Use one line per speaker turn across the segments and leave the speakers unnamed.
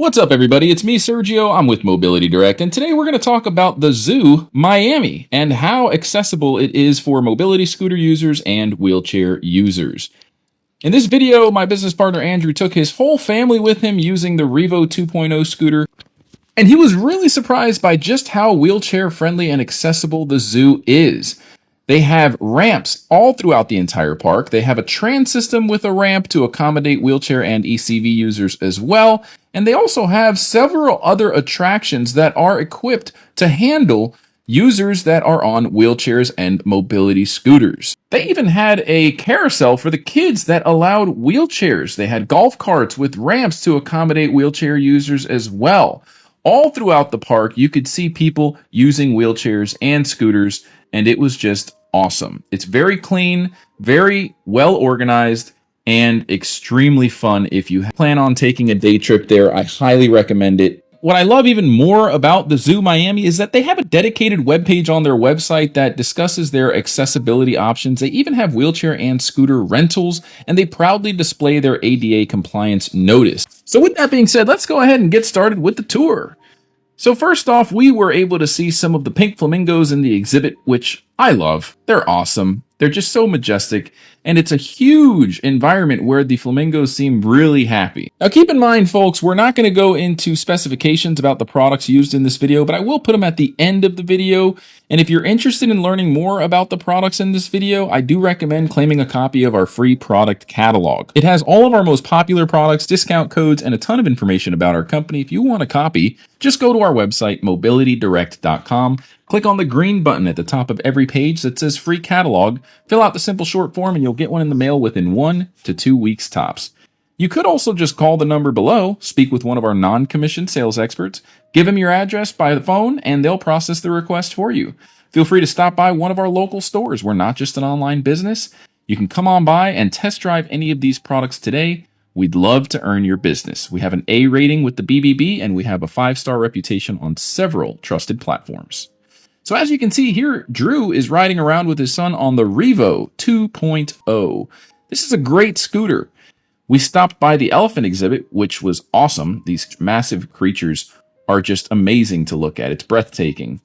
What's up, everybody? It's me, Sergio. I'm with Mobility Direct, and today we're going to talk about the Zoo Miami and how accessible it is for mobility scooter users and wheelchair users. In this video, my business partner Andrew took his whole family with him using the Revo 2.0 scooter, and he was really surprised by just how wheelchair friendly and accessible the zoo is. They have ramps all throughout the entire park. They have a tram system with a ramp to accommodate wheelchair and ECV users as well. And they also have several other attractions that are equipped to handle users that are on wheelchairs and mobility scooters. They even had a carousel for the kids that allowed wheelchairs. They had golf carts with ramps to accommodate wheelchair users as well. All throughout the park, you could see people using wheelchairs and scooters, and it was just awesome. It's very clean, very well organized, and extremely fun. If you plan on taking a day trip there, I highly recommend it. What I love even more about the Zoo Miami is that they have a dedicated webpage on their website that discusses their accessibility options. They even have wheelchair and scooter rentals, and they proudly display their ADA compliance notice. So with that being said, let's go ahead and get started with the tour. So first off, we were able to see some of the pink flamingos in the exhibit, which I love. They're awesome. They're just so majestic, and it's a huge environment where the flamingos seem really happy. Now keep in mind, folks, we're not going to go into specifications about the products used in this video, but I will put them at the end of the video. And if you're interested in learning more about the products in this video, I do recommend claiming a copy of our free product catalog. It has all of our most popular products, discount codes, and a ton of information about our company. If you want a copy, just go to our website, mobilitydirect.com. Click on the green button at the top of every page that says free catalog, fill out the simple short form, and you'll get one in the mail within 1 to 2 weeks tops. You could also just call the number below, speak with one of our non-commissioned sales experts, give them your address by the phone, and they'll process the request for you. Feel free to stop by one of our local stores. We're not just an online business. You can come on by and test drive any of these products today. We'd love to earn your business. We have an A rating with the BBB, and we have a 5-star reputation on several trusted platforms. So as you can see here, Drew is riding around with his son on the Revo 2.0. This is a great scooter. We stopped by the elephant exhibit, which was awesome. These massive creatures are just amazing to look at. It's breathtaking.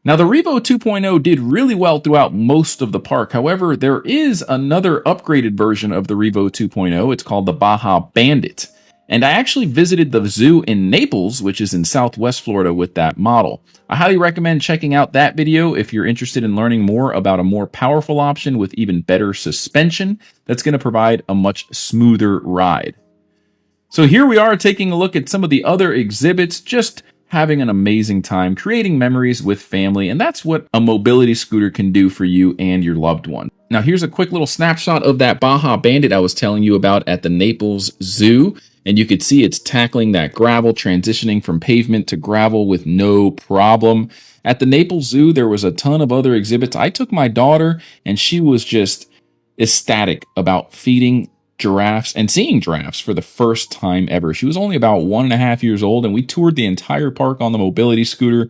Now, the Revo 2.0 did really well throughout most of the park. However, there is another upgraded version of the Revo 2.0. It's called the Baja Bandit. And I actually visited the zoo in Naples, which is in Southwest Florida, with that model. I highly recommend checking out that video if you're interested in learning more about a more powerful option with even better suspension that's going to provide a much smoother ride. So here we are taking a look at some of the other exhibits, just having an amazing time, creating memories with family, and that's what a mobility scooter can do for you and your loved one. Now here's a quick little snapshot of that Baja Bandit I was telling you about at the Naples Zoo. And you could see it's tackling that gravel, transitioning from pavement to gravel with no problem. At the Naples Zoo, there was a ton of other exhibits. I took my daughter, and she was just ecstatic about feeding giraffes and seeing giraffes for the first time ever. She was only about 1.5 years old, and we toured the entire park on the mobility scooter.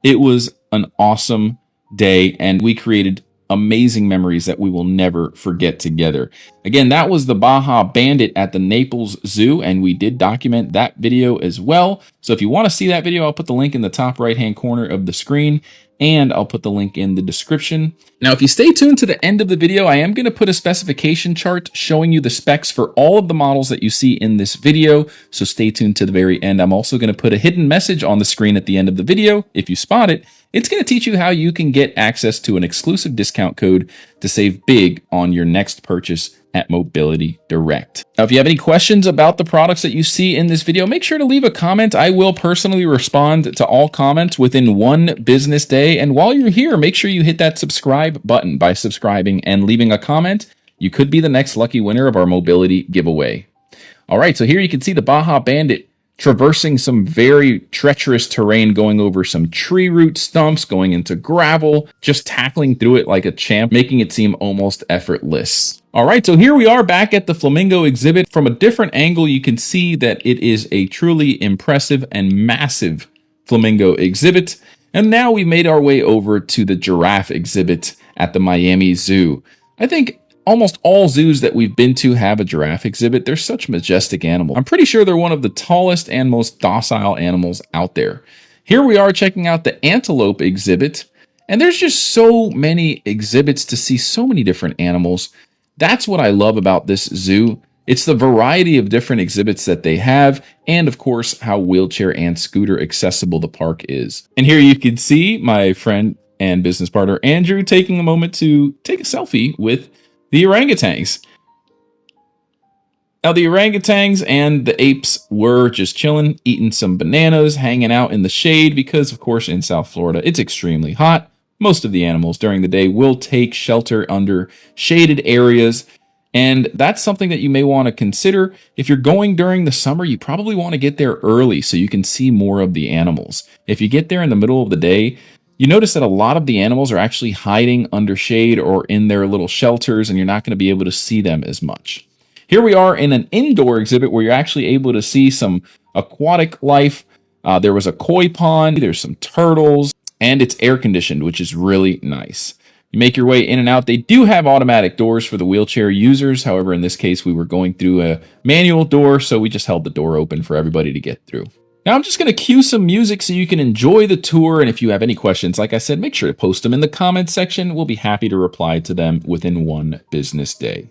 It was an awesome day, and we created amazing memories that we will never forget together. Again, that was the Baja Bandit at the Naples Zoo, and we did document that video as well. So if you want to see that video, I'll put the link in the top right-hand corner of the screen, and I'll put the link in the description. Now, if you stay tuned to the end of the video, I am going to put a specification chart showing you the specs for all of the models that you see in this video, so stay tuned to the very end. I'm also going to put a hidden message on the screen at the end of the video. If you spot it, it's going to teach you how you can get access to an exclusive discount code to save big on your next purchase at Mobility Direct. Now, if you have any questions about the products that you see in this video, make sure to leave a comment. I will personally respond to all comments within 1 business day. And while you're here, make sure you hit that subscribe button. By subscribing and leaving a comment, you could be the next lucky winner of our mobility giveaway. All right, so here you can see the Baja Bandit traversing some very treacherous terrain, going over some tree root stumps, going into gravel, just tackling through it like a champ, making it seem almost effortless. All right, so here we are back at the Flamingo exhibit. From a different angle, you can see that it is a truly impressive and massive Flamingo exhibit. And now we made our way over to the giraffe exhibit at the Miami Zoo. I think Almost all zoos that we've been to have a giraffe exhibit. They're such majestic animals. I'm pretty sure they're one of the tallest and most docile animals out there. Here we are checking out the antelope exhibit, and there's just so many exhibits to see so many different animals. That's what I love about this zoo. It's the variety of different exhibits that they have, and of course, how wheelchair and scooter accessible the park is. And here you can see my friend and business partner Andrew taking a moment to take a selfie with the orangutans. Now, the orangutans and the apes were just chilling, eating some bananas, hanging out in the shade because, of course, in South Florida, it's extremely hot. Most of the animals during the day will take shelter under shaded areas, and that's something that you may want to consider. If you're going during the summer, you probably want to get there early so you can see more of the animals. If you get there in the middle of the day, you notice that a lot of the animals are actually hiding under shade or in their little shelters, and you're not going to be able to see them as much. Here we are in an indoor exhibit where you're actually able to see some aquatic life. There was a koi pond, there's some turtles, and it's air conditioned, which is really nice. You make your way in and out. They do have automatic doors for the wheelchair users. However, in this case, we were going through a manual door, so we just held the door open for everybody to get through. Now I'm just going to cue some music so you can enjoy the tour, and if you have any questions, like I said, make sure to post them in the comments section. We'll be happy to reply to them within one business day.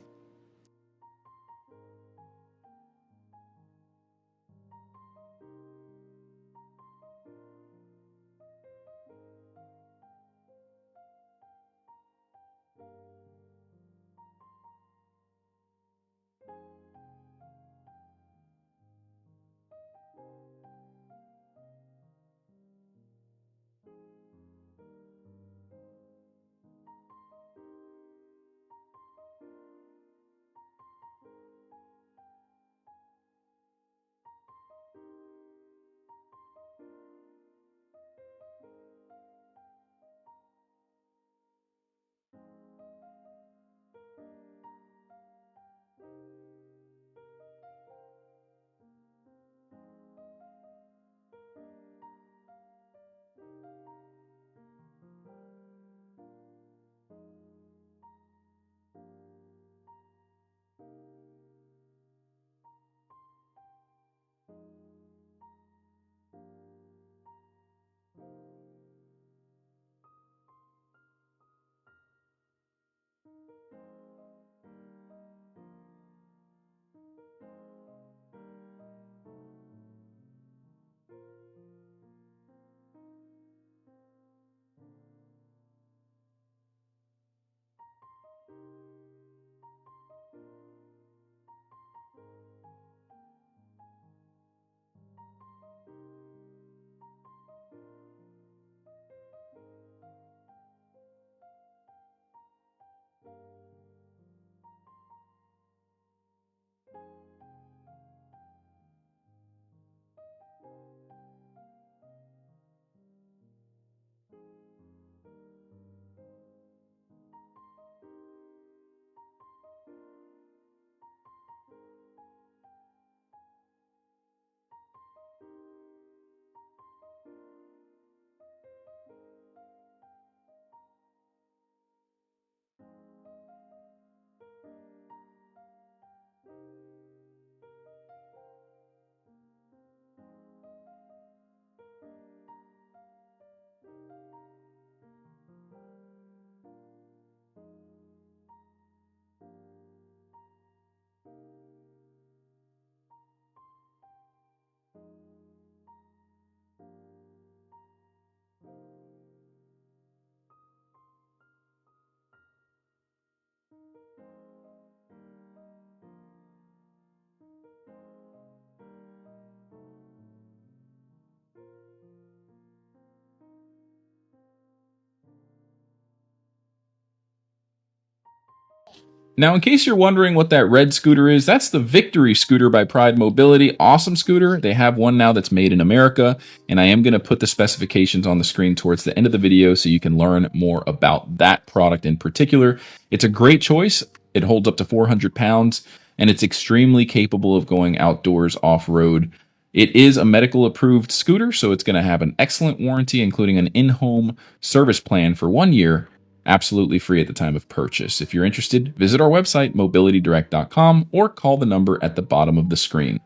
Now, in case you're wondering what that red scooter is, that's the Victory scooter by Pride Mobility. Awesome scooter. They have one now that's made in America, and I am going to put the specifications on the screen towards the end of the video so you can learn more about that product in particular. It's a great choice. It holds up to 400 pounds, and it's extremely capable of going outdoors off-road. It is a medical approved scooter, so it's going to have an excellent warranty, including an in-home service plan for 1 year. absolutely free at the time of purchase. If you're interested, visit our website, mobilitydirect.com, or call the number at the bottom of the screen.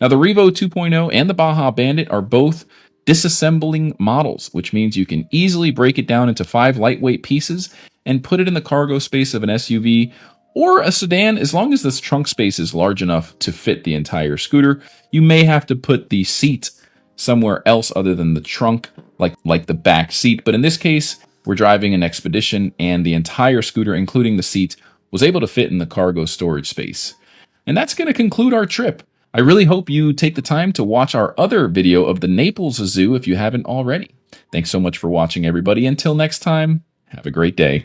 Now, the Revo 2.0 and the Baja Bandit are both disassembling models, which means you can easily break it down into 5 lightweight pieces and put it in the cargo space of an SUV or a sedan, as long as this trunk space is large enough to fit the entire scooter. You may have to put the seat somewhere else other than the trunk, like the back seat, but in this case, we're driving an Expedition, and the entire scooter, including the seat, was able to fit in the cargo storage space. And that's going to conclude our trip. I really hope you take the time to watch our other video of the Naples Zoo if you haven't already. Thanks so much for watching, everybody. Until next time, have a great day.